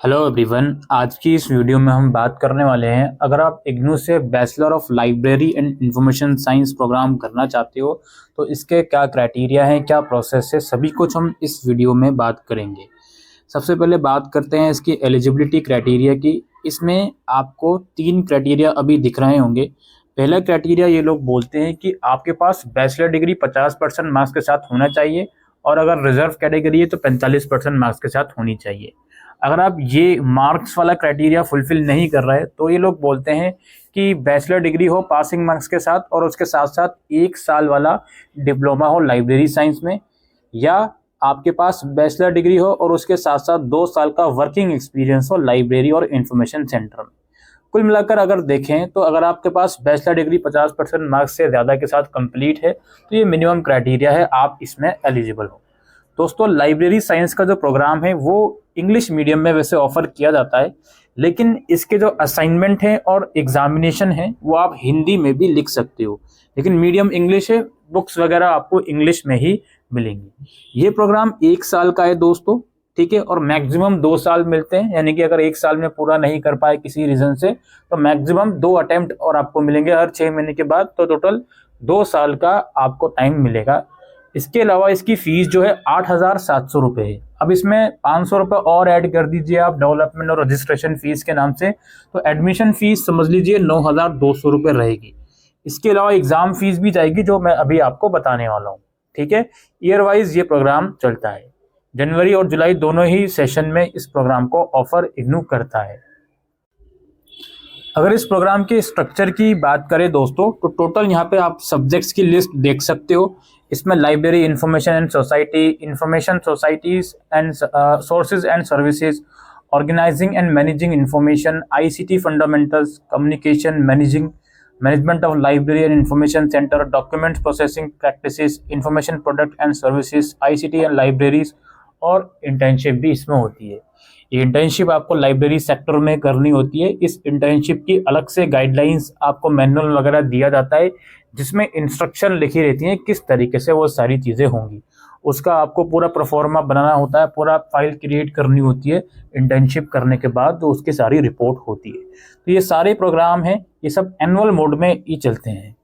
Hello everyone. आज की इस वीडियो में हम बात करने वाले हैं, अगर आप इग्नू से bachelor of library and information science programme करना चाहते हो तो इसके क्या क्राइटेरिया हैं, क्या प्रोसेस है, सभी कुछ हम इस वीडियो में बात करेंगे। सबसे पहले बात करते हैं इसकी एलिजिबिलिटी क्राइटेरिया की। इसमें आपको 3 क्राइटेरिया अभी दिख रहे होंगे। पहला क्राइटेरिया ये लोग बोलते हैं कि आपके पास बैचलर डिग्री 50% मार्क्स के साथ होना चाहिए और अगर रिजर्व कैटेगरी है तो 45% मार्क्स के साथ होनी चाहिए। अगर आप ये मार्क्स वाला क्राइटेरिया फुलफिल नहीं कर रहे तो ये लोग बोलते हैं कि बैचलर डिग्री हो पासिंग मार्क्स के साथ और उसके साथ साथ 1 साल वाला डिप्लोमा हो लाइब्रेरी साइंस में, या आपके पास बैचलर डिग्री हो और उसके साथ साथ 2 साल का वर्किंग एक्सपीरियंस हो लाइब्रेरी और इंफॉर्मेशन सेंटर में। कुल मिलाकर अगर देखें तो अगर आपके पास बैचलर डिग्री 50% मार्क्स से ज़्यादा के साथ कंप्लीट है तो ये मिनिमम क्राइटेरिया है, आप इसमें एलिजिबल हो। दोस्तों, लाइब्रेरी साइंस का जो प्रोग्राम है वो इंग्लिश मीडियम में वैसे ऑफर किया जाता है, लेकिन इसके जो असाइनमेंट हैं और एग्जामिनेशन है वो आप हिंदी में भी लिख सकते हो, लेकिन मीडियम इंग्लिश है, बुक्स वगैरह आपको इंग्लिश में ही मिलेंगी। ये प्रोग्राम 1 साल का है दोस्तों, ठीक है, और मैक्सिमम 2 साल मिलते हैं, यानी कि अगर 1 साल में पूरा नहीं कर पाए किसी रीजन से तो मैक्सिमम 2 अटेम्प्ट और आपको मिलेंगे हर 6 महीने के बाद, तो टोटल 2 साल का आपको टाइम मिलेगा। इसके अलावा इसकी फीस जो है 8,700 रुपये है। अब इसमें 500 रुपये और ऐड कर दीजिए आप डेवलपमेंट और रजिस्ट्रेशन फीस के नाम से, तो एडमिशन फीस समझ लीजिए 9,200 रुपये रहेगी। इसके अलावा एग्जाम फीस भी जाएगी जो मैं अभी आपको बताने वाला हूँ, ठीक है। ईयर वाइज ये प्रोग्राम चलता है, जनवरी और जुलाई दोनों ही सेशन में इस प्रोग्राम को ऑफर इग्नू करता है। अगर इस प्रोग्राम के स्ट्रक्चर की बात करें दोस्तों तो टोटल यहाँ पे आप सब्जेक्ट्स की लिस्ट देख सकते हो। इसमें library information and society, information societies and sources and services, organising and managing information, ICT fundamentals, communication, management of library and information centre, document processing practices, information product and services, ICT and libraries, और internship भी इसमें होती है। ये internship आपको library sector में करनी होती है। इस इंटर्नशिप की अलग से गाइडलाइंस आपको मैनुअल वगैरह दिया जाता है जिसमें इंस्ट्रक्शन लिखी रहती हैं किस तरीके से वो सारी चीज़ें होंगी। उसका आपको पूरा प्रोफॉर्मा बनाना होता है, पूरा फाइल क्रिएट करनी होती है। इंटर्नशिप करने के बाद तो उसकी सारी रिपोर्ट होती है। तो ये सारे प्रोग्राम हैं, ये सब एनुअल मोड में ही चलते हैं।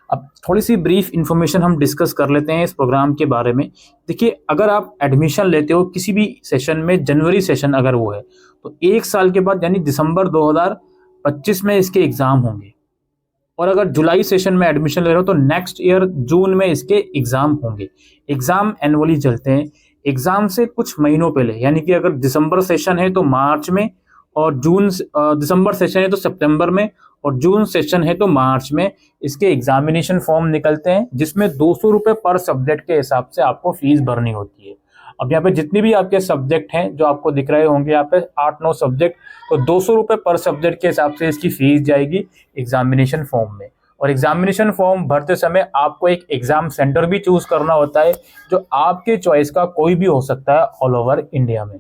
अब थोड़ी सी ब्रीफ इन्फॉर्मेशन हम डिस्कस कर लेते हैं इस प्रोग्राम के बारे में। देखिए, अगर आप एडमिशन लेते हो किसी भी सेशन में, जनवरी सेशन अगर वो है तो 1 साल के बाद यानी दिसंबर 2025 में इसके एग्ज़ाम होंगे, और अगर जुलाई सेशन में एडमिशन ले रहे हो तो नेक्स्ट ईयर जून में इसके एग्ज़ाम होंगे। एग्ज़ाम एनुअली चलते हैं। एग्ज़ाम से कुछ महीनों पहले, यानी कि अगर दिसंबर सेशन है तो मार्च में, और दिसंबर सेशन है तो सितंबर में, और जून सेशन है तो मार्च में इसके एग्जामिनेशन फॉर्म निकलते हैं जिसमें 200 रुपये पर सब्जेक्ट के हिसाब से आपको फीस भरनी होती है। अब यहाँ पे जितनी भी आपके सब्जेक्ट हैं जो आपको दिख रहे होंगे यहाँ पे 8-9 सब्जेक्ट, तो 200 रुपये पर सब्जेक्ट के हिसाब से इसकी फीस जाएगी एग्जामिनेशन फॉर्म में। और एग्जामिनेशन फॉर्म भरते समय आपको एक एग्जाम सेंटर भी चूज करना होता है जो आपके चॉइस का कोई भी हो सकता है ऑल ओवर इंडिया में।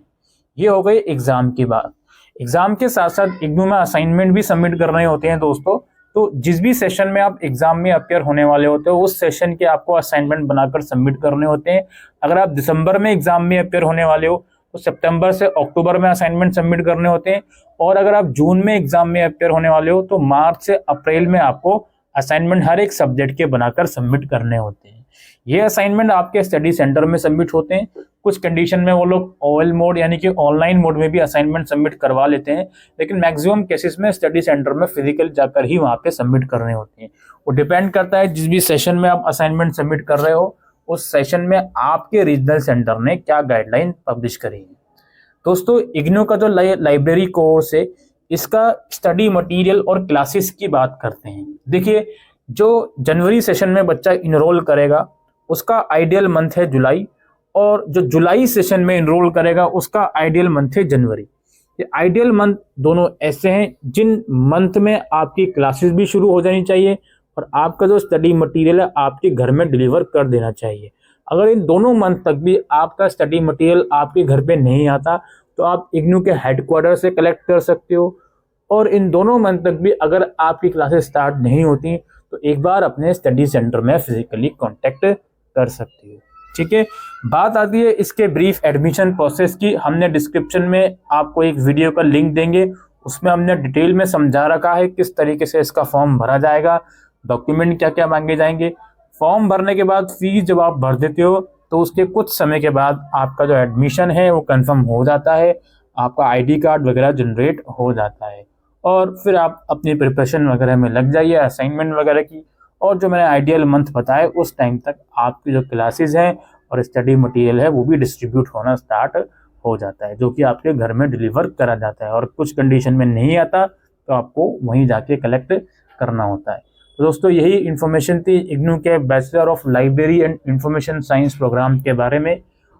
ये हो गई एग्जाम की बात। एग्जाम के साथ साथ इग्नू में असाइनमेंट भी सबमिट करने होते हैं दोस्तों। तो जिस भी सेशन में आप एग्जाम में अपियर होने वाले होते हो उस सेशन के आपको असाइनमेंट बनाकर सबमिट करने होते हैं। अगर आप दिसंबर में एग्जाम में अपियर होने वाले हो तो सितंबर से अक्टूबर में असाइनमेंट सबमिट करने होते हैं, और अगर आप जून में एग्जाम में अपियर होने वाले हो तो मार्च से अप्रैल में आपको असाइनमेंट हर एक सब्जेक्ट के बनाकर सबमिट करने होते हैं। ये असाइनमेंट आपके स्टडी सेंटर में सबमिट होते हैं। कुछ कंडीशन में वो लोग ओएल मोड यानी कि ऑनलाइन मोड में भी असाइनमेंट सबमिट करवा लेते हैं, लेकिन मैक्सिमम केसेस में स्टडी सेंटर में फिजिकल जाकर ही वहाँ पे सबमिट करने होते हैं। वो डिपेंड करता है जिस भी सेशन में आप असाइनमेंट सबमिट कर रहे हो उस सेशन में आपके रीजनल सेंटर ने क्या गाइडलाइन पब्लिश करी है। दोस्तों, इग्नू का जो लाइब्रेरी कोर्स है इसका स्टडी मटेरियल और क्लासेस की बात करते हैं। देखिए, जो जनवरी सेशन में बच्चा इनरोल करेगा उसका आइडियल मंथ है जुलाई, और जो जुलाई सेशन में इनरोल करेगा उसका आइडियल मंथ है जनवरी। ये आइडियल मंथ दोनों ऐसे हैं जिन मंथ में आपकी क्लासेस भी शुरू हो जानी चाहिए और आपका जो स्टडी मटेरियल है आपके घर में डिलीवर कर देना चाहिए। अगर इन दोनों मंथ तक भी आपका स्टडी मटेरियल आपके घर पे नहीं आता तो आप इग्नू के हेडक्वार्टर से कलेक्ट कर सकते हो, और इन दोनों मंथ तक भी अगर आपकी क्लासेस स्टार्ट नहीं होती तो एक बार अपने स्टडी सेंटर में फिजिकली कांटेक्ट कर सकते हो। ठीक है। बात आती है इसके ब्रीफ एडमिशन प्रोसेस की। हमने डिस्क्रिप्शन में आपको एक वीडियो का लिंक देंगे, उसमें हमने डिटेल में समझा रखा है किस तरीके से इसका फॉर्म भरा जाएगा, डॉक्यूमेंट क्या क्या मांगे जाएंगे। फॉर्म भरने के बाद फीस जब आप भर देते हो तो उसके कुछ समय के बाद आपका जो एडमिशन है वो कंफर्म हो जाता है, आपका आईडी कार्ड वगैरह जनरेट हो जाता है और फिर आप अपनी प्रिपरेशन वगैरह में लग जाइए असाइनमेंट वगैरह की। और जो मैंने आइडियल मंथ बताया उस टाइम तक आपकी जो क्लासेस हैं और स्टडी मटेरियल है वो भी डिस्ट्रीब्यूट होना स्टार्ट हो जाता है, जो कि आपके घर में डिलीवर करा जाता है। और कुछ कंडीशन में नहीं आता तो आपको वहीं जाके कलेक्ट करना होता है। तो दोस्तों यही इन्फॉर्मेशन थी इग्नू के bachelor of library and information science programme के बारे में।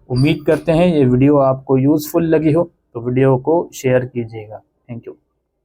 उम्मीद करते हैं ये वीडियो आपको यूजफुल लगी हो, तो वीडियो को शेयर कीजिएगा। Thank you.